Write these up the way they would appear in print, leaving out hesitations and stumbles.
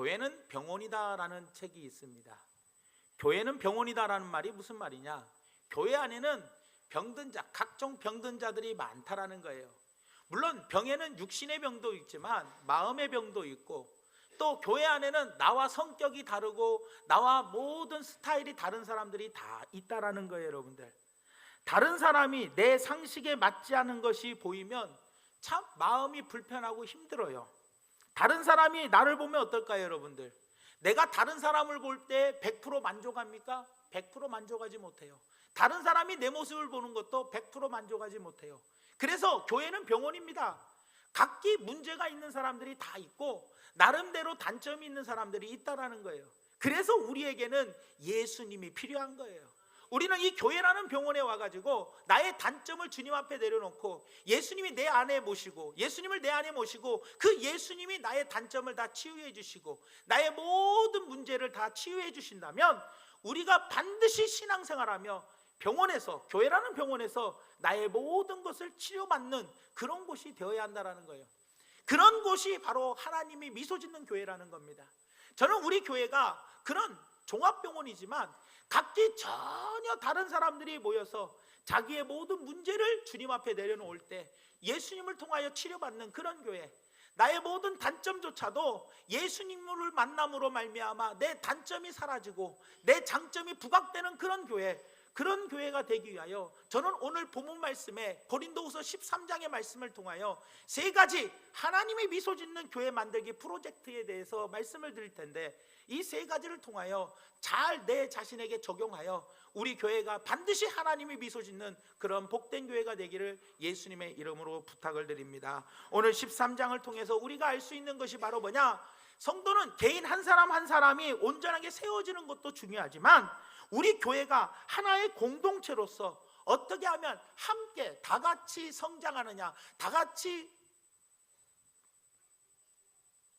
교회는 병원이다라는 책이 있습니다. 교회는 병원이다라는 말이 무슨 말이냐? 교회 안에는 병든 자, 각종 병든 자들이 많다라는 거예요. 물론 병에는 육신의 병도 있지만 마음의 병도 있고, 또 교회 안에는 나와 성격이 다르고 나와 모든 스타일이 다른 사람들이 다 있다라는 거예요. 여러분들, 다른 사람이 내 상식에 맞지 않은 것이 보이면 참 마음이 불편하고 힘들어요. 다른 사람이 나를 보면 어떨까요? 여러분들, 내가 다른 사람을 볼 때 100% 만족합니까? 100% 만족하지 못해요. 다른 사람이 내 모습을 보는 것도 100% 만족하지 못해요. 그래서 교회는 병원입니다. 각기 문제가 있는 사람들이 다 있고 나름대로 단점이 있는 사람들이 있다라는 거예요. 그래서 우리에게는 예수님이 필요한 거예요. 우리는 이 교회라는 병원에 와가지고 나의 단점을 주님 앞에 내려놓고 예수님이 내 안에 모시고, 예수님을 내 안에 모시고, 그 예수님이 나의 단점을 다 치유해 주시고 나의 모든 문제를 다 치유해 주신다면 우리가 반드시 신앙생활하며 병원에서, 교회라는 병원에서 나의 모든 것을 치료받는 그런 곳이 되어야 한다는 거예요. 그런 곳이 바로 하나님이 미소 짓는 교회라는 겁니다. 저는 우리 교회가 그런 종합병원이지만 각기 전혀 다른 사람들이 모여서 자기의 모든 문제를 주님 앞에 내려놓을 때 예수님을 통하여 치료받는 그런 교회, 나의 모든 단점조차도 예수님을 만남으로 말미암아 내 단점이 사라지고 내 장점이 부각되는 그런 교회, 그런 교회가 되기 위하여 저는 오늘 본문 말씀에 고린도후서 13장의 말씀을 통하여 세 가지 하나님이 미소 짓는 교회 만들기 프로젝트에 대해서 말씀을 드릴 텐데, 이 세 가지를 통하여 잘 내 자신에게 적용하여 우리 교회가 반드시 하나님이 미소 짓는 그런 복된 교회가 되기를 예수님의 이름으로 부탁을 드립니다. 오늘 13장을 통해서 우리가 알 수 있는 것이 바로 뭐냐? 성도는 개인 한 사람 한 사람이 온전하게 세워지는 것도 중요하지만 우리 교회가 하나의 공동체로서 어떻게 하면 함께 다 같이 성장하느냐, 다 같이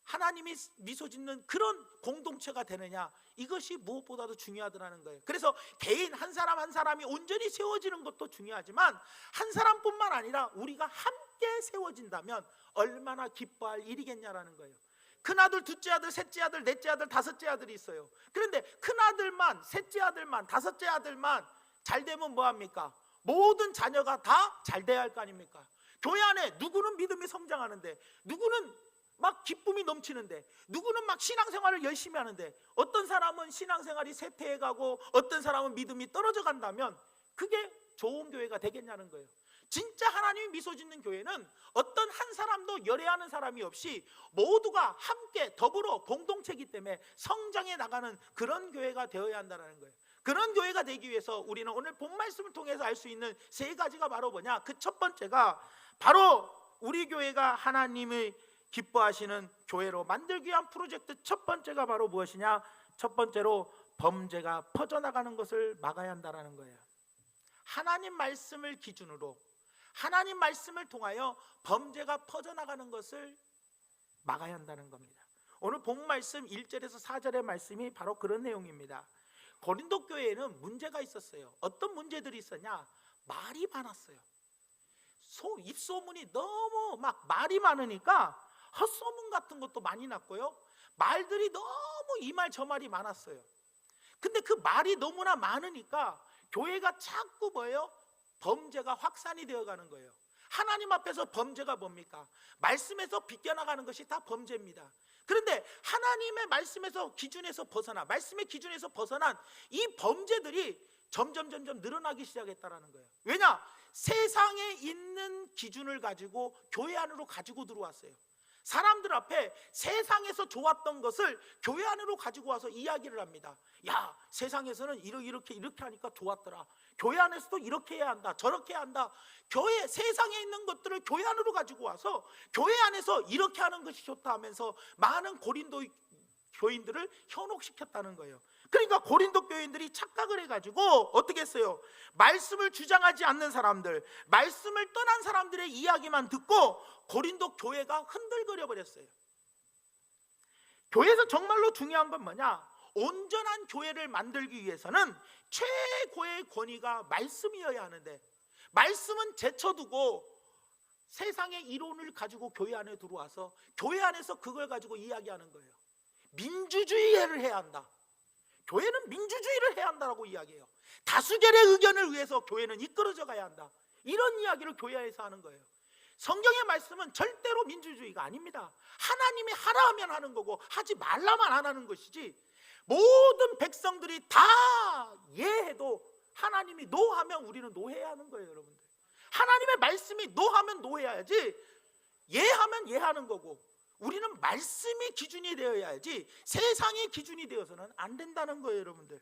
하나님이 미소 짓는 그런 공동체가 되느냐, 이것이 무엇보다도 중요하더라는 거예요. 그래서 개인 한 사람 한 사람이 온전히 세워지는 것도 중요하지만 한 사람뿐만 아니라 우리가 함께 세워진다면 얼마나 기뻐할 일이겠냐라는 거예요. 큰아들, 둘째 아들, 셋째 아들, 넷째 아들, 다섯째 아들이 있어요. 그런데 큰아들만, 셋째 아들만, 다섯째 아들만 잘 되면 뭐합니까? 모든 자녀가 다 잘 돼야 할 거 아닙니까? 교회 안에 누구는 믿음이 성장하는데, 누구는 막 기쁨이 넘치는데, 누구는 막 신앙생활을 열심히 하는데, 어떤 사람은 신앙생활이 쇠퇴해가고 어떤 사람은 믿음이 떨어져 간다면 그게 좋은 교회가 되겠냐는 거예요. 진짜 하나님이 미소 짓는 교회는 어떤 한 사람도 열애하는 사람이 없이 모두가 함께 더불어 공동체이기 때문에 성장해 나가는 그런 교회가 되어야 한다는 거예요. 그런 교회가 되기 위해서 우리는 오늘 본 말씀을 통해서 알 수 있는 세 가지가 바로 뭐냐? 그 첫 번째가 바로 우리 교회가 하나님의 기뻐하시는 교회로 만들기 위한 프로젝트 첫 번째가 바로 무엇이냐? 첫 번째로 범죄가 퍼져나가는 것을 막아야 한다는 거예요. 하나님 말씀을 기준으로, 하나님 말씀을 통하여 범죄가 퍼져나가는 것을 막아야 한다는 겁니다. 오늘 본 말씀 1절에서 4절의 말씀이 바로 그런 내용입니다. 고린도 교회에는 문제가 있었어요. 어떤 문제들이 있었냐? 말이 많았어요. 입소문이 너무 막 말이 많으니까 헛소문 같은 것도 많이 났고요, 말들이 너무 이 말 저 말이 많았어요. 근데 그 말이 너무나 많으니까 교회가 자꾸 뭐예요? 범죄가 확산이 되어가는 거예요. 하나님 앞에서 범죄가 뭡니까? 말씀에서 비껴나가는 것이 다 범죄입니다. 그런데 하나님의 말씀에서 기준에서 벗어나, 말씀의 기준에서 벗어난 이 범죄들이 점점 늘어나기 시작했다는 거예요. 왜냐? 세상에 있는 기준을 가지고 교회 안으로 가지고 들어왔어요. 사람들 앞에 세상에서 좋았던 것을 교회 안으로 가지고 와서 이야기를 합니다. 야, 세상에서는 이렇게 하니까 좋았더라. 교회 안에서도 이렇게 해야 한다, 저렇게 해야 한다. 교회, 세상에 있는 것들을 교회 안으로 가지고 와서 교회 안에서 이렇게 하는 것이 좋다 하면서 많은 고린도 교인들을 현혹시켰다는 거예요. 그러니까 고린도 교인들이 착각을 해가지고 어떻게 했어요? 말씀을 주장하지 않는 사람들, 말씀을 떠난 사람들의 이야기만 듣고 고린도 교회가 흔들거려 버렸어요. 교회에서 정말로 중요한 건 뭐냐? 온전한 교회를 만들기 위해서는 최고의 권위가 말씀이어야 하는데, 말씀은 제쳐두고 세상의 이론을 가지고 교회 안에 들어와서 교회 안에서 그걸 가지고 이야기하는 거예요. 민주주의를 해야 한다. 교회는 민주주의를 해야 한다라고 이야기해요. 다수결의 의견을 위해서 교회는 이끌어져 가야 한다. 이런 이야기를 교회에서 하는 거예요. 성경의 말씀은 절대로 민주주의가 아닙니다. 하나님이 하라 하면 하는 거고 하지 말라만 안 하는 것이지, 모든 백성들이 다 예해도 하나님이 노하면 우리는 노해야 하는 거예요. 여러분들, 하나님의 말씀이 노하면 노해야지, 예하면 예하는 거고, 우리는 말씀이 기준이 되어야지 세상이 기준이 되어서는 안 된다는 거예요. 여러분들,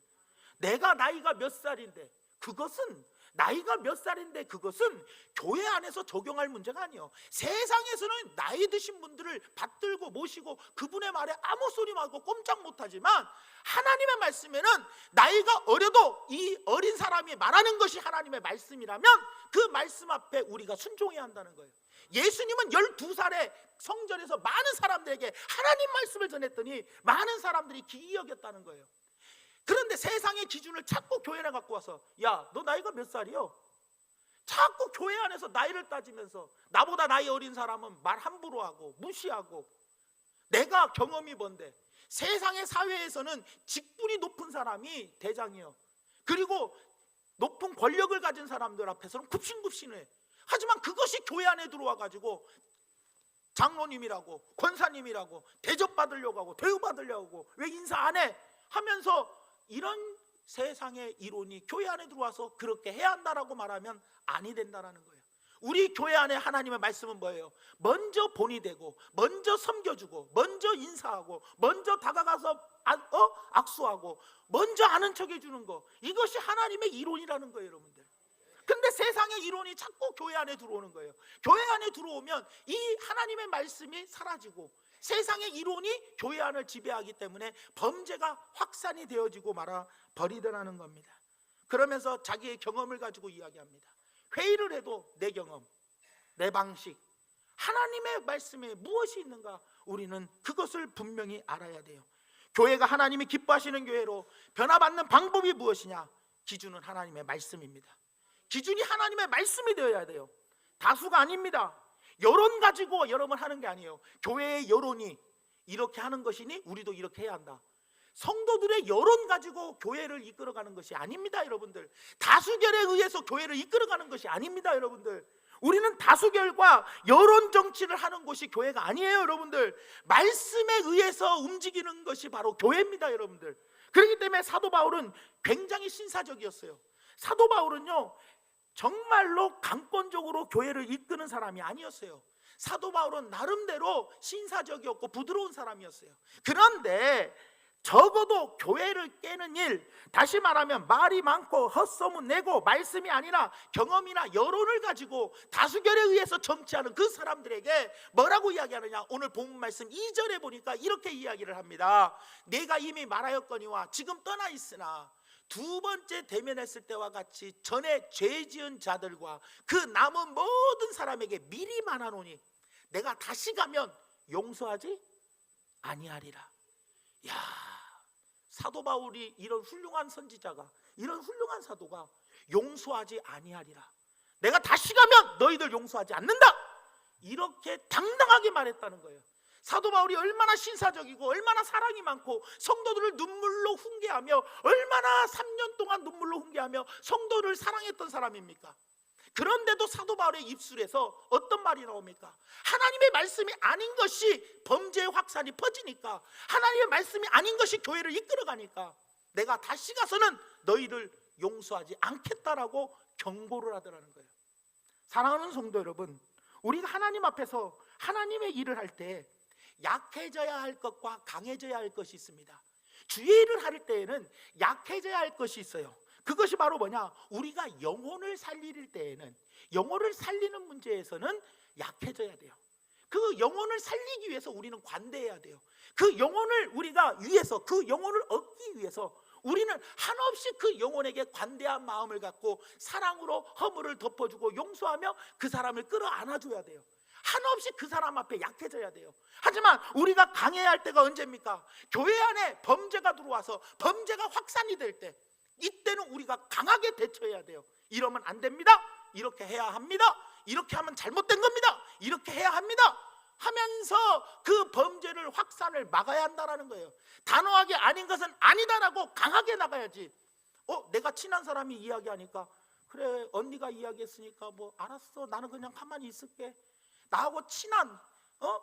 내가 나이가 몇 살인데, 그것은 나이가 몇 살인데 그것은 교회 안에서 적용할 문제가 아니에요. 세상에서는 나이 드신 분들을 받들고 모시고 그분의 말에 아무 소리 말고 꼼짝 못하지만, 하나님의 말씀에는 나이가 어려도 이 어린 사람이 말하는 것이 하나님의 말씀이라면 그 말씀 앞에 우리가 순종해야 한다는 거예요. 예수님은 12살에 성전에서 많은 사람들에게 하나님 말씀을 전했더니 많은 사람들이 기이 여겼다는 거예요. 그런데 세상의 기준을 자꾸 교회에 갖고 와서, 야, 너 나이가 몇 살이요? 자꾸 교회 안에서 나이를 따지면서 나보다 나이 어린 사람은 말 함부로 하고 무시하고, 내가 경험이 뭔데, 세상의 사회에서는 직분이 높은 사람이 대장이요, 그리고 높은 권력을 가진 사람들 앞에서는 굽신굽신해. 하지만 그것이 교회 안에 들어와 가지고 장로님이라고 권사님이라고 대접받으려고 하고 대우받으려고 하고, 왜 인사 안 해? 하면서 이런 세상의 이론이 교회 안에 들어와서 그렇게 해야 한다라고 말하면 아니 된다라는 거예요. 우리 교회 안에 하나님의 말씀은 뭐예요? 먼저 본이 되고, 먼저 섬겨주고, 먼저 인사하고, 먼저 다가가서 악수하고, 먼저 아는 척 해주는 거, 이것이 하나님의 이론이라는 거예요. 여러분들, 근데 세상의 이론이 자꾸 교회 안에 들어오는 거예요. 교회 안에 들어오면 이 하나님의 말씀이 사라지고 세상의 이론이 교회 안을 지배하기 때문에 범죄가 확산이 되어지고 말아 버리더라는 겁니다. 그러면서 자기의 경험을 가지고 이야기합니다. 회의를 해도 내 경험, 내 방식, 하나님의 말씀에 무엇이 있는가, 우리는 그것을 분명히 알아야 돼요. 교회가 하나님이 기뻐하시는 교회로 변화받는 방법이 무엇이냐? 기준은 하나님의 말씀입니다. 기준이 하나님의 말씀이 되어야 돼요. 다수가 아닙니다. 여론 가지고 여러분 하는 게 아니에요. 교회의 여론이 이렇게 하는 것이니 우리도 이렇게 해야 한다. 성도들의 여론 가지고 교회를 이끌어가는 것이 아닙니다. 여러분들, 다수결에 의해서 교회를 이끌어가는 것이 아닙니다. 여러분들, 우리는 다수결과 여론 정치를 하는 곳이 교회가 아니에요. 여러분들, 말씀에 의해서 움직이는 것이 바로 교회입니다. 여러분들, 그렇기 때문에 사도 바울은 굉장히 신사적이었어요. 사도 바울은요, 정말로 강권적으로 교회를 이끄는 사람이 아니었어요. 사도 바울은 나름대로 신사적이었고 부드러운 사람이었어요. 그런데 적어도 교회를 깨는 일, 다시 말하면 말이 많고 헛소문 내고 말씀이 아니라 경험이나 여론을 가지고 다수결에 의해서 정치하는 그 사람들에게 뭐라고 이야기하느냐? 오늘 본문 말씀 2절에 보니까 이렇게 이야기를 합니다. 내가 이미 말하였거니와 지금 떠나 있으나 두 번째 대면했을 때와 같이 전에 죄 지은 자들과 그 남은 모든 사람에게 미리 말하노니 내가 다시 가면 용서하지 아니하리라. 야, 사도 바울이 이런 훌륭한 선지자가, 이런 훌륭한 사도가 용서하지 아니하리라, 내가 다시 가면 너희들 용서하지 않는다, 이렇게 당당하게 말했다는 거예요. 사도 바울이 얼마나 신사적이고 얼마나 사랑이 많고 성도들을 눈물로 훈계하며 얼마나 3년 동안 눈물로 훈계하며 성도를 사랑했던 사람입니까? 그런데도 사도 바울의 입술에서 어떤 말이 나옵니까? 하나님의 말씀이 아닌 것이 범죄의 확산이 퍼지니까, 하나님의 말씀이 아닌 것이 교회를 이끌어가니까 내가 다시 가서는 너희를 용서하지 않겠다라고 경고를 하더라는 거예요. 사랑하는 성도 여러분, 우리가 하나님 앞에서 하나님의 일을 할 때 약해져야 할 것과 강해져야 할 것이 있습니다. 주의 일을 할 때에는 약해져야 할 것이 있어요. 그것이 바로 뭐냐? 우리가 영혼을 살릴 때에는, 영혼을 살리는 문제에서는 약해져야 돼요. 그 영혼을 살리기 위해서 우리는 관대해야 돼요. 그 영혼을 우리가 위해서, 그 영혼을 얻기 위해서 우리는 한없이 그 영혼에게 관대한 마음을 갖고 사랑으로 허물을 덮어주고 용서하며 그 사람을 끌어안아줘야 돼요. 한없이 그 사람 앞에 약해져야 돼요. 하지만 우리가 강해야 할 때가 언제입니까? 교회 안에 범죄가 들어와서 범죄가 확산이 될 때, 이때는 우리가 강하게 대처해야 돼요. 이러면 안 됩니다, 이렇게 해야 합니다, 이렇게 하면 잘못된 겁니다, 이렇게 해야 합니다. 하면서 그 범죄를 확산을 막아야 한다는 거예요. 단호하게 아닌 것은 아니다라고 강하게 나가야지. 내가 친한 사람이 이야기하니까, 그래 언니가 이야기했으니까 뭐 알았어, 나는 그냥 가만히 있을게. 나하고 친한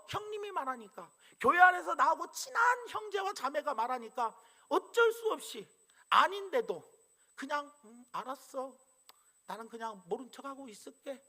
형님이 말하니까, 교회 안에서 나하고 친한 형제와 자매가 말하니까 어쩔 수 없이 아닌데도 그냥 알았어, 나는 그냥 모른 척하고 있을게.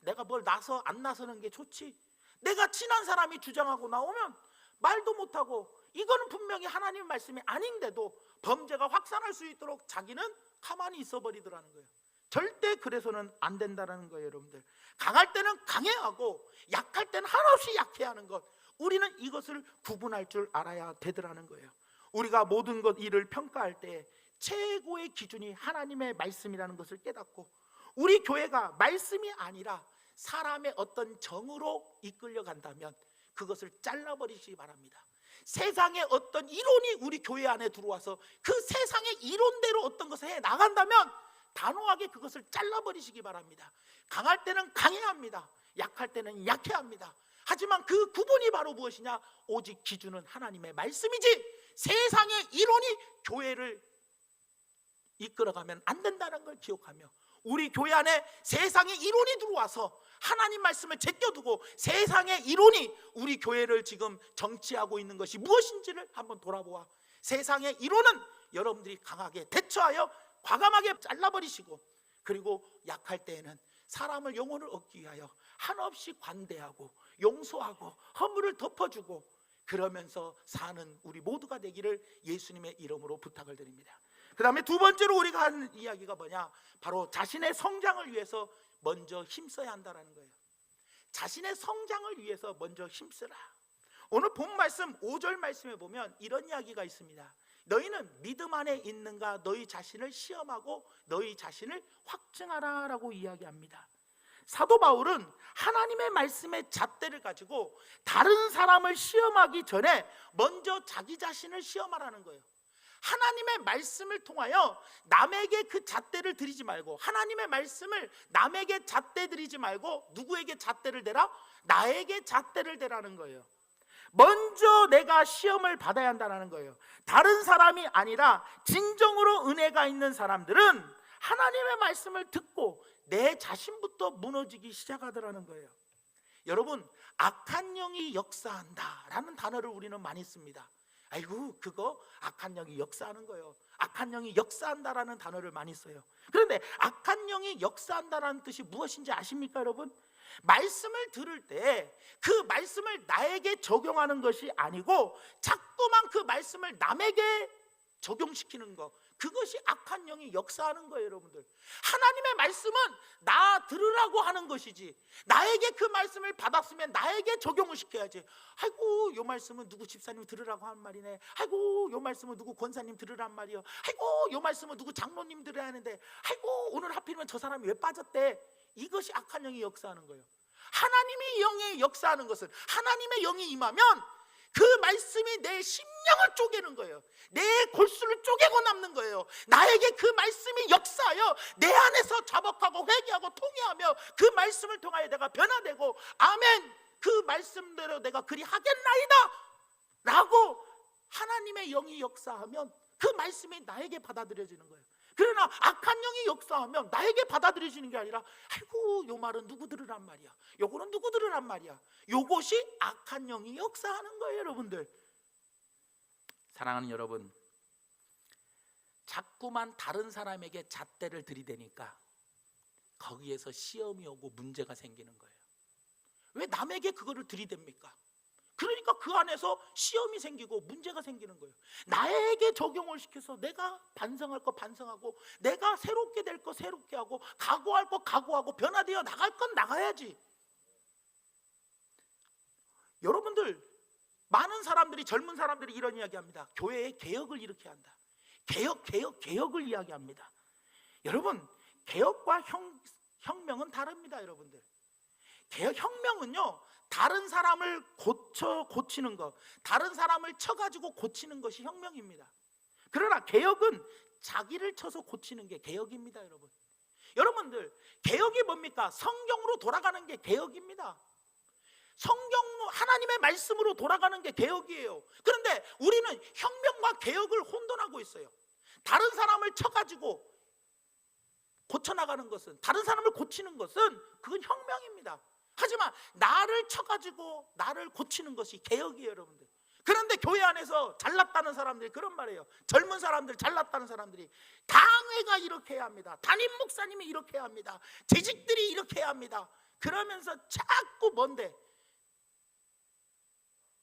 내가 뭘 나서 안 나서는 게 좋지. 내가 친한 사람이 주장하고 나오면 말도 못하고, 이거는 분명히 하나님 말씀이 아닌데도 범죄가 확산할 수 있도록 자기는 가만히 있어버리더라는 거예요. 절대 그래서는 안 된다는 거예요. 여러분들, 강할 때는 강해야 하고 약할 때는 한없이 약해야 하는 것, 우리는 이것을 구분할 줄 알아야 되더라는 거예요. 우리가 모든 것 일을 평가할 때 최고의 기준이 하나님의 말씀이라는 것을 깨닫고, 우리 교회가 말씀이 아니라 사람의 어떤 정으로 이끌려 간다면 그것을 잘라버리시기 바랍니다. 세상의 어떤 이론이 우리 교회 안에 들어와서 그 세상의 이론대로 어떤 것을 해 나간다면 단호하게 그것을 잘라버리시기 바랍니다. 강할 때는 강해야 합니다. 약할 때는 약해야 합니다. 하지만 그 구분이 바로 무엇이냐? 오직 기준은 하나님의 말씀이지 세상의 이론이 교회를 이끌어가면 안 된다는 걸 기억하며, 우리 교회 안에 세상의 이론이 들어와서 하나님 말씀을 제껴두고 세상의 이론이 우리 교회를 지금 정치하고 있는 것이 무엇인지를 한번 돌아보아 세상의 이론은 여러분들이 강하게 대처하여 과감하게 잘라버리시고, 그리고 약할 때에는 사람을 영혼을 얻기 위하여 한없이 관대하고 용서하고 허물을 덮어주고 그러면서 사는 우리 모두가 되기를 예수님의 이름으로 부탁을 드립니다. 그 다음에 두 번째로 우리가 하는 이야기가 뭐냐? 바로 자신의 성장을 위해서 먼저 힘써야 한다는 거예요. 자신의 성장을 위해서 먼저 힘쓰라. 오늘 본 말씀 5절 말씀에 보면 이런 이야기가 있습니다. 너희는 믿음 안에 있는가 너희 자신을 시험하고 너희 자신을 확증하라 라고 이야기합니다. 사도 바울은 하나님의 말씀의 잣대를 가지고 다른 사람을 시험하기 전에 먼저 자기 자신을 시험하라는 거예요. 하나님의 말씀을 통하여 남에게 그 잣대를 드리지 말고, 하나님의 말씀을 남에게 잣대 드리지 말고 누구에게 잣대를 대라? 나에게 잣대를 대라는 거예요. 먼저 내가 시험을 받아야 한다는 거예요. 다른 사람이 아니라 진정으로 은혜가 있는 사람들은 하나님의 말씀을 듣고 내 자신부터 무너지기 시작하더라는 거예요. 여러분, 악한 영이 역사한다라는 단어를 우리는 많이 씁니다. 아이고, 그거 악한 영이 역사하는 거예요. 악한 영이 역사한다라는 단어를 많이 써요. 그런데 악한 영이 역사한다라는 뜻이 무엇인지 아십니까, 여러분? 말씀을 들을 때 그 말씀을 나에게 적용하는 것이 아니고 자꾸만 그 말씀을 남에게 적용시키는 것, 그것이 악한 영이 역사하는 거예요. 여러분들, 하나님의 말씀은 나 들으라고 하는 것이지 나에게 그 말씀을 받았으면 나에게 적용을 시켜야지. 아이고, 요 말씀은 누구 집사님 들으라고 하는 말이네. 아이고, 요 말씀은 누구 권사님 들으란 말이요. 아이고, 요 말씀은 누구 장로님 들어야 하는데, 아이고, 오늘 하필이면 저 사람이 왜 빠졌대. 이것이 악한 영이 역사하는 거예요. 하나님의 영이 역사하는 것은, 하나님의 영이 임하면 그 말씀이 내 심령을 쪼개는 거예요. 내 골수를 쪼개고 남는 거예요. 나에게 그 말씀이 역사하여 내 안에서 자복하고 회개하고 통회하며 그 말씀을 통하여 내가 변화되고, 아멘, 그 말씀대로 내가 그리 하겠나이다 라고 하나님의 영이 역사하면 그 말씀이 나에게 받아들여지는 거예요. 그러나 악한 영이 역사하면 나에게 받아들여지는 게 아니라, 아이고, 요 말은 누구 들으란 말이야, 요거는 누구 들으란 말이야. 요것이 악한 영이 역사하는 거예요. 여러분들, 사랑하는 여러분, 자꾸만 다른 사람에게 잣대를 들이대니까 거기에서 시험이 오고 문제가 생기는 거예요. 왜 남에게 그거를 들이댑니까? 그러니까 그 안에서 시험이 생기고 문제가 생기는 거예요. 나에게 적용을 시켜서 내가 반성할 거 반성하고, 내가 새롭게 될 거 새롭게 하고, 각오할 거 각오하고, 변화되어 나갈 건 나가야지. 여러분들, 많은 사람들이, 젊은 사람들이 이런 이야기합니다. 교회에 개혁을 일으켜야 한다. 개혁을 이야기합니다. 여러분, 개혁과 혁명은 다릅니다. 여러분들, 혁명은요, 다른 사람을 고치는 것, 다른 사람을 쳐가지고 고치는 것이 혁명입니다. 그러나 개혁은 자기를 쳐서 고치는 게 개혁입니다. 여러분들, 개혁이 뭡니까? 성경으로 돌아가는 게 개혁입니다. 성경 하나님의 말씀으로 돌아가는 게 개혁이에요. 그런데 우리는 혁명과 개혁을 혼돈하고 있어요. 다른 사람을 쳐가지고 고쳐나가는 것은, 다른 사람을 고치는 것은 그건 혁명입니다. 하지만 나를 쳐가지고 나를 고치는 것이 개혁이에요, 여러분들. 그런데 교회 안에서 잘났다는 사람들이 그런 말이에요. 젊은 사람들, 잘났다는 사람들이 당회가 이렇게 해야 합니다, 담임 목사님이 이렇게 해야 합니다, 재직들이 이렇게 해야 합니다. 그러면서 자꾸 뭔데?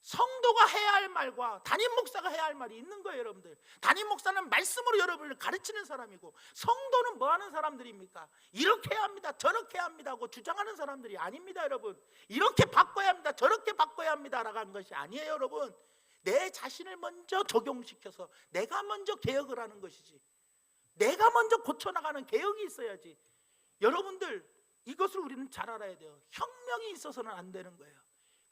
성도가 해야 할 말과 담임 목사가 해야 할 말이 있는 거예요, 여러분들. 담임 목사는 말씀으로 여러분을 가르치는 사람이고, 성도는 뭐 하는 사람들입니까? 이렇게 해야 합니다, 저렇게 해야 합니다 하고 주장하는 사람들이 아닙니다, 여러분. 이렇게 바꿔야 합니다, 저렇게 바꿔야 합니다 라고 하는 것이 아니에요, 여러분. 내 자신을 먼저 적용시켜서 내가 먼저 개혁을 하는 것이지, 내가 먼저 고쳐나가는 개혁이 있어야지. 여러분들, 이것을 우리는 잘 알아야 돼요. 혁명이 있어서는 안 되는 거예요.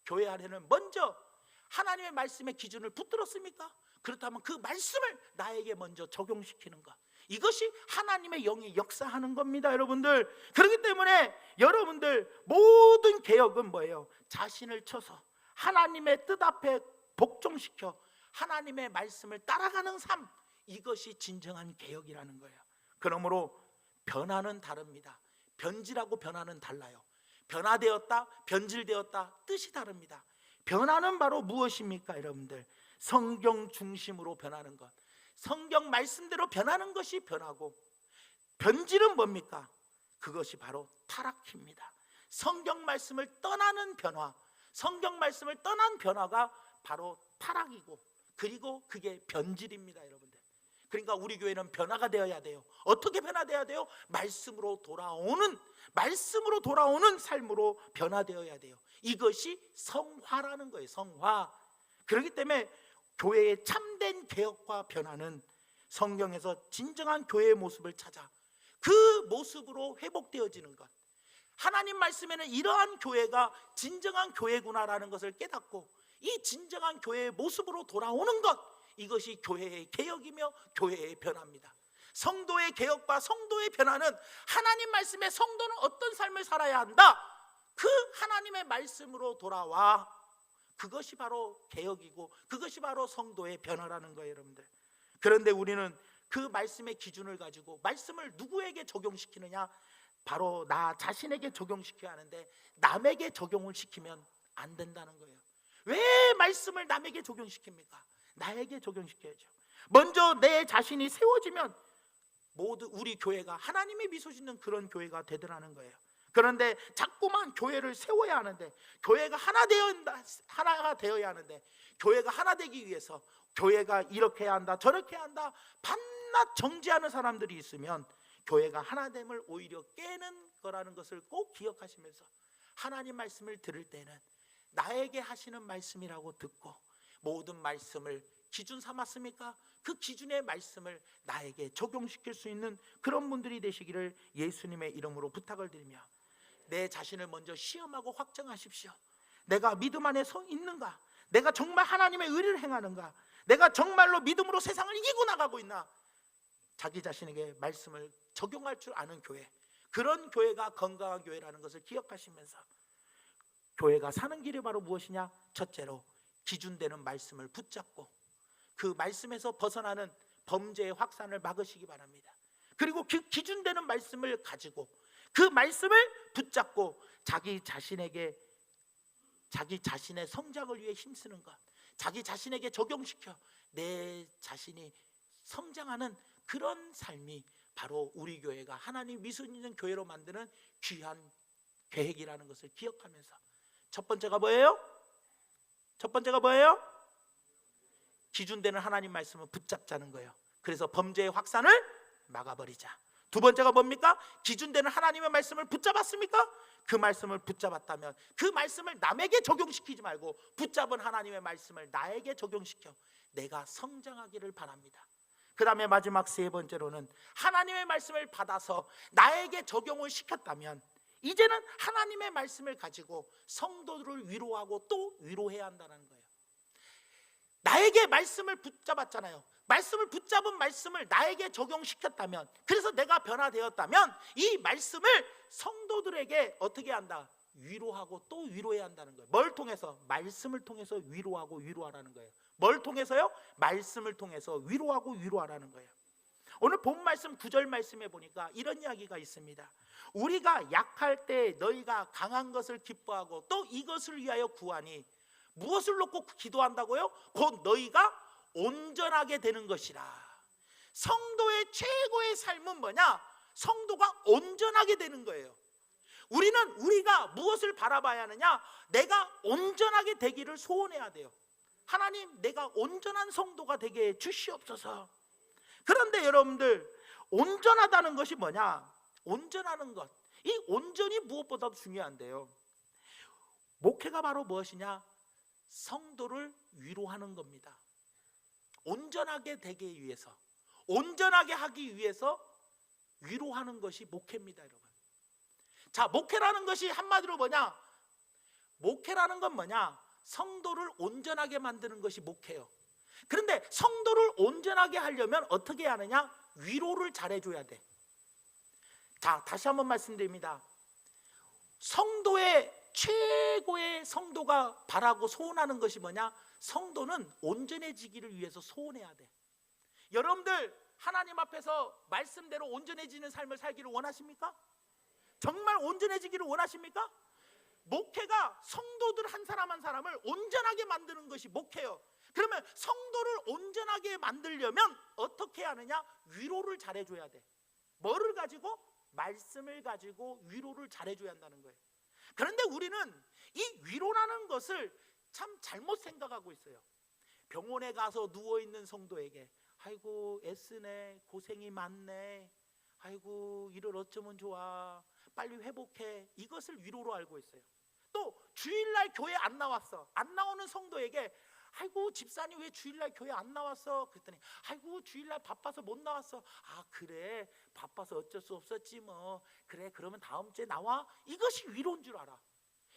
교회 안에는 먼저 하나님의 말씀의 기준을 붙들었습니까? 그렇다면 그 말씀을 나에게 먼저 적용시키는 것, 이것이 하나님의 영이 역사하는 겁니다, 여러분들. 그렇기 때문에 여러분들 모든 개혁은 뭐예요? 자신을 쳐서 하나님의 뜻 앞에 복종시켜 하나님의 말씀을 따라가는 삶, 이것이 진정한 개혁이라는 거예요. 그러므로 변화는 다릅니다. 변질하고 변화는 달라요. 변화되었다, 변질되었다, 뜻이 다릅니다. 변화는 바로 무엇입니까, 여러분들? 성경 중심으로 변하는 것, 성경 말씀대로 변하는 것이 변화고, 변질은 뭡니까? 그것이 바로 타락입니다. 성경 말씀을 떠나는 변화, 성경 말씀을 떠난 변화가 바로 타락이고, 그리고 그게 변질입니다, 여러분들. 그러니까 우리 교회는 변화가 되어야 돼요. 어떻게 변화되어야 돼요? 말씀으로 돌아오는 삶으로 변화되어야 돼요. 이것이 성화라는 거예요, 성화. 그렇기 때문에 교회의 참된 개혁과 변화는 성경에서 진정한 교회의 모습을 찾아 그 모습으로 회복되어지는 것, 하나님 말씀에는 이러한 교회가 진정한 교회구나라는 것을 깨닫고 이 진정한 교회의 모습으로 돌아오는 것, 이것이 교회의 개혁이며 교회의 변화입니다. 성도의 개혁과 성도의 변화는 하나님 말씀에 성도는 어떤 삶을 살아야 한다, 그 하나님의 말씀으로 돌아와, 그것이 바로 개혁이고 그것이 바로 성도의 변화라는 거예요, 여러분들. 그런데 우리는 그 말씀의 기준을 가지고 말씀을 누구에게 적용시키느냐? 바로 나 자신에게 적용시켜야 하는데 남에게 적용을 시키면 안 된다는 거예요. 왜 말씀을 남에게 적용시킵니까? 나에게 적용시켜야죠. 먼저 내 자신이 세워지면 모두 우리 교회가 하나님의 미소 짓는 그런 교회가 되더라는 거예요. 그런데 자꾸만 교회를 세워야 하는데, 교회가 하나가 되어야 하는데, 교회가 하나 되기 위해서 교회가 이렇게 해야 한다, 저렇게 해야 한다, 밤낮 정지하는 사람들이 있으면 교회가 하나됨을 오히려 깨는 거라는 것을 꼭 기억하시면서 하나님 말씀을 들을 때는 나에게 하시는 말씀이라고 듣고, 모든 말씀을 기준 삼았습니까? 그 기준의 말씀을 나에게 적용시킬 수 있는 그런 분들이 되시기를 예수님의 이름으로 부탁을 드리며, 내 자신을 먼저 시험하고 확정하십시오. 내가 믿음 안에 서 있는가? 내가 정말 하나님의 의를 행하는가? 내가 정말로 믿음으로 세상을 이기고 나가고 있나? 자기 자신에게 말씀을 적용할 줄 아는 교회, 그런 교회가 건강한 교회라는 것을 기억하시면서, 교회가 사는 길이 바로 무엇이냐? 첫째로 기준되는 말씀을 붙잡고 그 말씀에서 벗어나는 범죄의 확산을 막으시기 바랍니다. 그리고 그 기준되는 말씀을 가지고 그 말씀을 붙잡고 자기 자신의 성장을 위해 힘쓰는 것, 자기 자신에게 적용시켜 내 자신이 성장하는 그런 삶이 바로 우리 교회가 하나님 미소 있는 교회로 만드는 귀한 계획이라는 것을 기억하면서, 첫 번째가 뭐예요? 기준되는 하나님 말씀을 붙잡자는 거예요. 그래서 범죄의 확산을 막아버리자. 두 번째가 뭡니까? 기준되는 하나님의 말씀을 붙잡았습니까? 그 말씀을 붙잡았다면 그 말씀을 남에게 적용시키지 말고 붙잡은 하나님의 말씀을 나에게 적용시켜 내가 성장하기를 바랍니다. 그 다음에 마지막 세 번째로는 하나님의 말씀을 받아서 나에게 적용을 시켰다면 이제는 하나님의 말씀을 가지고 성도들을 위로하고 또 위로해야 한다는 거예요. 나에게 말씀을 붙잡았잖아요. 말씀을 붙잡은 말씀을 나에게 적용시켰다면, 그래서 내가 변화되었다면 이 말씀을 성도들에게 어떻게 한다? 위로하고 또 위로해야 한다는 거예요. 뭘 통해서? 말씀을 통해서 위로하고 위로하라는 거예요. 뭘 통해서요? 말씀을 통해서 위로하고 위로하라는 거예요. 오늘 본 말씀 9절 말씀에 보니까 이런 이야기가 있습니다. 우리가 약할 때 너희가 강한 것을 기뻐하고 또 이것을 위하여 구하니 무엇을 놓고 기도한다고요? 곧 너희가 온전하게 되는 것이라. 성도의 최고의 삶은 뭐냐? 성도가 온전하게 되는 거예요. 우리가 무엇을 바라봐야 하느냐? 내가 온전하게 되기를 소원해야 돼요. 하나님, 내가 온전한 성도가 되게 해 주시옵소서. 그런데 여러분들, 온전하다는 것이 뭐냐? 온전하는 것, 이 온전이 무엇보다도 중요한데요. 목회가 바로 무엇이냐? 성도를 위로하는 겁니다. 온전하게 되기 위해서, 온전하게 하기 위해서 위로하는 것이 목회입니다, 여러분. 자, 목회라는 것이 한마디로 뭐냐? 목회라는 건 뭐냐? 성도를 온전하게 만드는 것이 목회예요. 그런데 성도를 온전하게 하려면 어떻게 하느냐? 위로를 잘해줘야 돼. 자, 다시 한번 말씀드립니다. 성도의 최고의 성도가 바라고 소원하는 것이 뭐냐? 성도는 온전해지기를 위해서 소원해야 돼. 여러분들, 하나님 앞에서 말씀대로 온전해지는 삶을 살기를 원하십니까? 정말 온전해지기를 원하십니까? 목회가 성도들 한 사람 한 사람을 온전하게 만드는 것이 목회예요. 그러면 성도를 온전하게 만들려면 어떻게 하느냐? 위로를 잘해줘야 돼. 뭐를 가지고? 말씀을 가지고 위로를 잘해줘야 한다는 거예요. 그런데 우리는 이 위로라는 것을 참 잘못 생각하고 있어요. 병원에 가서 누워있는 성도에게 아이고 애쓰네, 고생이 많네, 아이고 일을 어쩌면 좋아, 빨리 회복해, 이것을 위로로 알고 있어요. 또 주일날 교회 안 나왔어, 안 나오는 성도에게 아이고 집사님 왜 주일날 교회 안 나왔어? 그랬더니 아이고 주일날 바빠서 못 나왔어. 아 그래, 바빠서 어쩔 수 없었지 뭐. 그래, 그러면 다음 주에 나와. 이것이 위로인 줄 알아.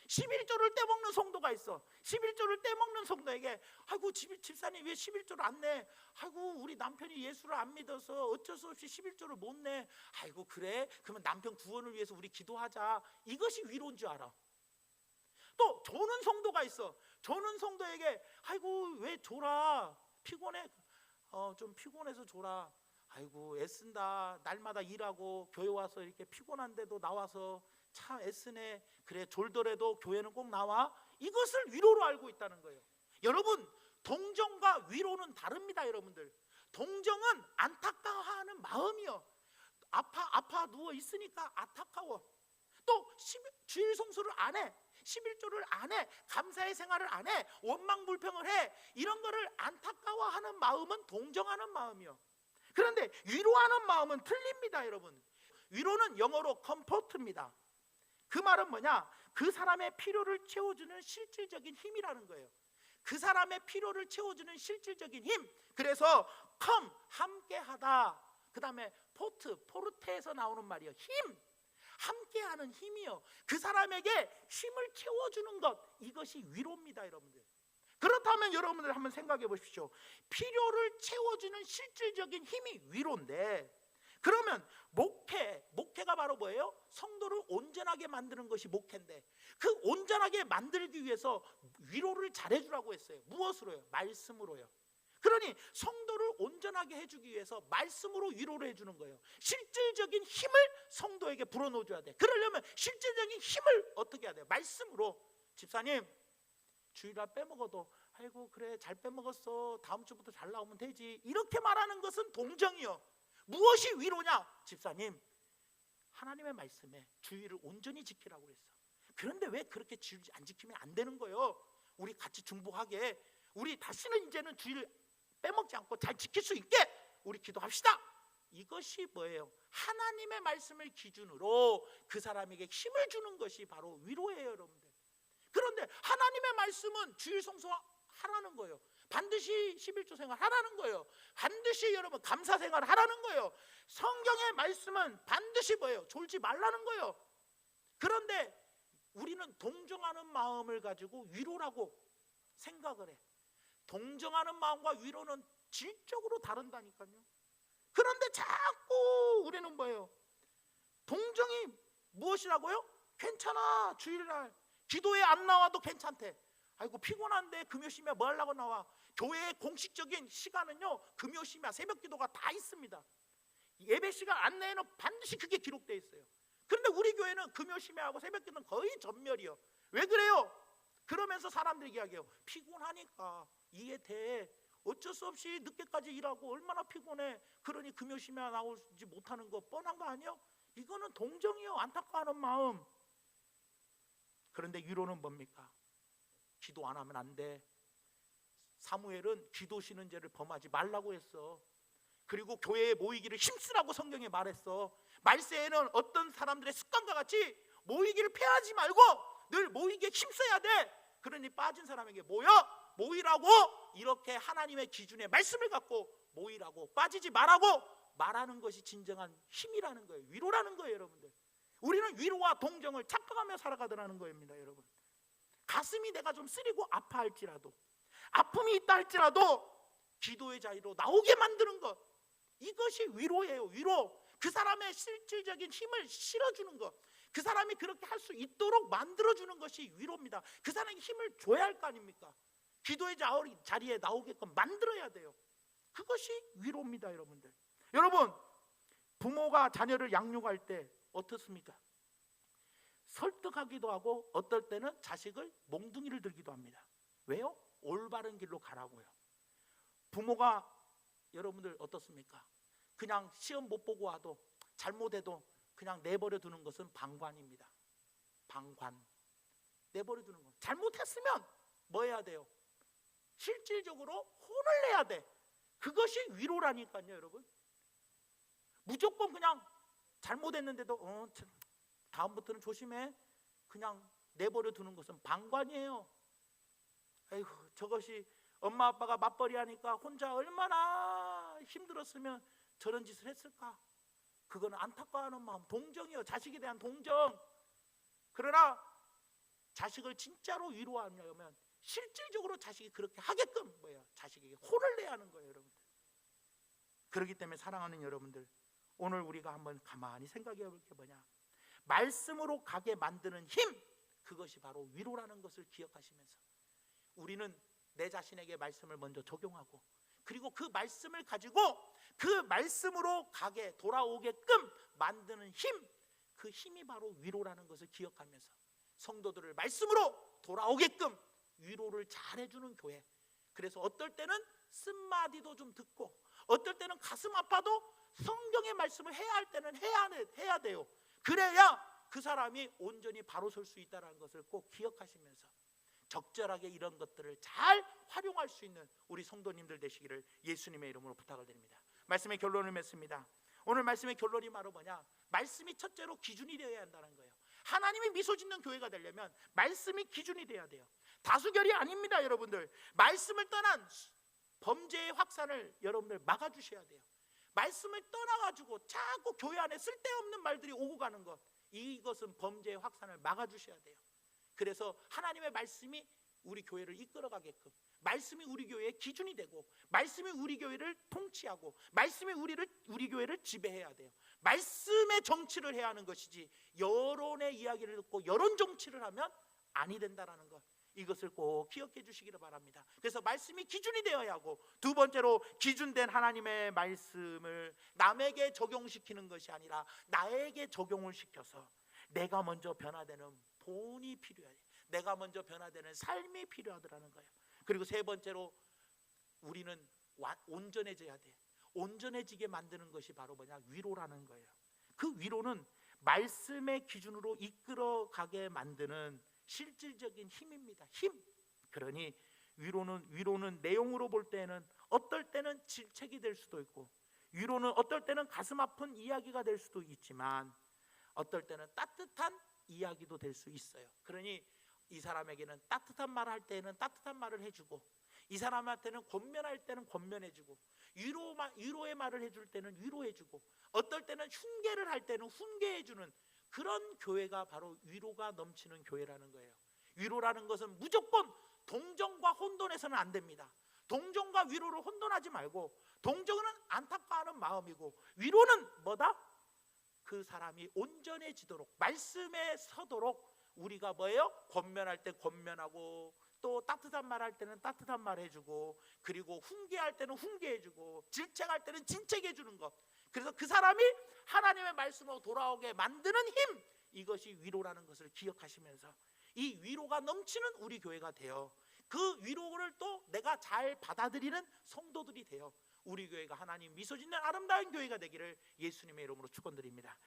11조를 떼먹는 성도가 있어. 11조를 떼먹는 성도에게 아이고 집사님 왜 11조를 안 내? 아이고 우리 남편이 예수를 안 믿어서 어쩔 수 없이 11조를 못 내. 아이고 그래, 그러면 남편 구원을 위해서 우리 기도하자. 이것이 위로인 줄 알아. 또 조는 성도가 있어. 조는 성도에게 아이고 왜 졸아? 피곤해? 좀 피곤해서 졸아. 아이고 애쓴다. 날마다 일하고 교회 와서 이렇게 피곤한데도 나와서 참 애쓰네. 그래, 졸더라도 교회는 꼭 나와. 이것을 위로로 알고 있다는 거예요. 여러분, 동정과 위로는 다릅니다. 여러분들, 동정은 안타까워하는 마음이요. 아파 누워 있으니까 안타까워. 또 주일 성수를 안 해, 11조를 안 해, 감사의 생활을 안 해, 원망불평을 해. 이런 거를 안타까워하는 마음은 동정하는 마음이요. 그런데 위로하는 마음은 틀립니다. 여러분, 위로는 영어로 comfort입니다. 그 말은 뭐냐? 그 사람의 필요를 채워주는 실질적인 힘이라는 거예요. 그 사람의 필요를 채워주는 실질적인 힘. 그래서 come, 함께하다. 그 다음에 포르테에서 나오는 말이요, 힘. 함께하는 힘이요. 그 사람에게 힘을 채워주는 것, 이것이 위로입니다. 여러분들, 그렇다면 여러분들 한번 생각해 보십시오. 필요를 채워주는 실질적인 힘이 위로인데, 그러면 목회가 바로 뭐예요? 성도를 온전하게 만드는 것이 목회인데, 그 온전하게 만들기 위해서 위로를 잘해주라고 했어요. 무엇으로요? 말씀으로요. 그러니 성도를 온전하게 해주기 위해서 말씀으로 위로를 해주는 거예요. 실질적인 힘을 성도에게 불어넣어줘야 돼. 그러려면 실질적인 힘을 어떻게 해야 돼요? 말씀으로. 집사님 주일날 빼먹어도 아이고 그래 잘 빼먹었어, 다음 주부터 잘 나오면 되지, 이렇게 말하는 것은 동정이요. 무엇이 위로냐? 집사님 하나님의 말씀에 주의를 온전히 지키라고 그랬어. 그런데 왜 그렇게 주의 안 지키면 안 되는 거예요? 우리 같이 중보하게, 우리 다시는 이제는 주의를 빼먹지 않고 잘 지킬 수 있게 우리 기도합시다. 이것이 뭐예요? 하나님의 말씀을 기준으로 그 사람에게 힘을 주는 것이 바로 위로예요. 여러분들, 그런데 하나님의 말씀은 주일 성수하라는 거예요. 반드시 11조 생활 하라는 거예요. 반드시 여러분 감사 생활 하라는 거예요. 성경의 말씀은 반드시 뭐예요? 졸지 말라는 거예요. 그런데 우리는 동정하는 마음을 가지고 위로라고 생각을 해. 동정하는 마음과 위로는 질적으로 다른다니까요. 그런데 자꾸 우리는 뭐예요? 동정이 무엇이라고요? 괜찮아, 주일날 기도회 안 나와도 괜찮대. 아이고 피곤한데 금요심야 뭐 하려고 나와. 교회의 공식적인 시간은요 금요심야 새벽기도가 다 있습니다. 예배 시간 안내에는 반드시 그게 기록되어 있어요. 그런데 우리 교회는 금요심야하고 새벽기도는 거의 전멸이요. 왜 그래요? 그러면서 사람들이 이야기해요. 피곤하니까 이해돼. 어쩔 수 없이 늦게까지 일하고 얼마나 피곤해. 그러니 금요심야 나오지 못하는 거 뻔한 거 아니에요? 이거는 동정이요, 안타까워하는 마음. 그런데 위로는 뭡니까? 기도 안 하면 안 돼. 사무엘은 기도 쉬는 죄를 범하지 말라고 했어. 그리고 교회에 모이기를 힘쓰라고 성경에 말했어. 말세에는 어떤 사람들의 습관과 같이 모이기를 패하지 말고 늘 모이기에 힘써야 돼. 그러니 빠진 사람에게 모이라고 이렇게 하나님의 기준의 말씀을 갖고 모이라고, 빠지지 말라고 말하는 것이 진정한 힘이라는 거예요. 위로라는 거예요, 여러분들. 우리는 위로와 동정을 착각하며 살아가더라는 겁니다, 여러분. 가슴이 내가 좀 쓰리고 아파할지라도, 아픔이 있다 할지라도 기도의 자리로 나오게 만드는 것, 이것이 위로예요. 위로. 그 사람의 실질적인 힘을 실어주는 것, 그 사람이 그렇게 할 수 있도록 만들어주는 것이 위로입니다. 그 사람에게 힘을 줘야 할 거 아닙니까? 기도의 자리에 나오게끔 만들어야 돼요. 그것이 위로입니다, 여러분들. 여러분, 부모가 자녀를 양육할 때 어떻습니까? 설득하기도 하고 어떨 때는 자식을 몽둥이를 들기도 합니다. 왜요? 올바른 길로 가라고요. 부모가 여러분들 어떻습니까? 그냥 시험 못 보고 와도 잘못해도 그냥 내버려 두는 것은 방관입니다. 방관. 내버려 두는 것. 잘못했으면 뭐 해야 돼요? 실질적으로 혼을 내야 돼. 그것이 위로라니까요, 여러분. 무조건 그냥 잘못했는데도 다음부터는 조심해, 그냥 내버려 두는 것은 방관이에요. 아이고, 저것이 엄마 아빠가 맞벌이 하니까 혼자 얼마나 힘들었으면 저런 짓을 했을까. 그거는 안타까워하는 마음, 동정이요, 자식에 대한 동정. 그러나 자식을 진짜로 위로하려면 실질적으로 자식이 그렇게 하게끔 자식에게 혼을 내야 하는 거예요, 여러분들. 그렇기 때문에 사랑하는 여러분들, 오늘 우리가 한번 가만히 생각해 볼 게 뭐냐, 말씀으로 가게 만드는 힘, 그것이 바로 위로라는 것을 기억하시면서 우리는 내 자신에게 말씀을 먼저 적용하고, 그리고 그 말씀을 가지고 그 말씀으로 가게 돌아오게끔 만드는 힘, 그 힘이 바로 위로라는 것을 기억하면서 성도들을 말씀으로 돌아오게끔 위로를 잘해주는 교회. 그래서 어떨 때는 쓴마디도 좀 듣고, 어떨 때는 가슴 아파도 성경의 말씀을 해야 할 때는 해야 돼요. 그래야 그 사람이 온전히 바로 설 수 있다는 것을 꼭 기억하시면서 적절하게 이런 것들을 잘 활용할 수 있는 우리 성도님들 되시기를 예수님의 이름으로 부탁을 드립니다. 말씀의 결론을 맺습니다. 오늘 말씀의 결론이 바로 뭐냐, 말씀이 첫째로 기준이 되어야 한다는 거예요. 하나님이 미소 짓는 교회가 되려면 말씀이 기준이 돼야 돼요. 다수결이 아닙니다, 여러분들. 말씀을 떠난 범죄의 확산을 여러분들 막아주셔야 돼요. 말씀을 떠나가지고 자꾸 교회 안에 쓸데없는 말들이 오고 가는 것, 이것은 범죄의 확산을 막아주셔야 돼요. 그래서 하나님의 말씀이 우리 교회를 이끌어가게끔, 말씀이 우리 교회의 기준이 되고, 말씀이 우리 교회를 통치하고, 말씀이 우리 교회를 지배해야 돼요. 말씀의 정치를 해야 하는 것이지 여론의 이야기를 듣고 여론 정치를 하면 아니 된다라는 것, 이것을 꼭 기억해 주시기를 바랍니다. 그래서 말씀이 기준이 되어야 하고, 두 번째로 기준된 하나님의 말씀을 남에게 적용시키는 것이 아니라 나에게 적용을 시켜서 내가 먼저 변화되는 본이 필요해. 내가 먼저 변화되는 삶이 필요하더라는 거예요. 그리고 세 번째로 우리는 온전해져야 돼. 온전해지게 만드는 것이 바로 뭐냐, 위로라는 거예요. 그 위로는 말씀의 기준으로 이끌어가게 만드는 실질적인 힘입니다. 힘. 그러니 위로는 내용으로 볼 때는 어떨 때는 질책이 될 수도 있고, 위로는 어떨 때는 가슴 아픈 이야기가 될 수도 있지만, 어떨 때는 따뜻한 이야기도 될 수 있어요. 그러니 이 사람에게는 따뜻한 말을 할 때는 따뜻한 말을 해주고, 이 사람한테는 권면할 때는 권면해주고, 위로의 말을 해줄 때는 위로해주고, 어떨 때는 훈계를 할 때는 훈계해주는 그런 교회가 바로 위로가 넘치는 교회라는 거예요. 위로라는 것은 무조건 동정과 혼돈해서는 안 됩니다. 동정과 위로를 혼돈하지 말고, 동정은 안타까워하는 마음이고, 위로는 뭐다? 그 사람이 온전해지도록, 말씀에 서도록 우리가 뭐예요? 권면할 때 권면하고, 또 따뜻한 말 할 때는 따뜻한 말 해주고, 그리고 훈계할 때는 훈계해주고, 질책할 때는 질책해주는 것. 그래서 그 사람이 하나님의 말씀으로 돌아오게 만드는 힘, 이것이 위로라는 것을 기억하시면서 이 위로가 넘치는 우리 교회가 되어, 그 위로를 또 내가 잘 받아들이는 성도들이 되어 우리 교회가 하나님 미소 짓는 아름다운 교회가 되기를 예수님의 이름으로 축원드립니다.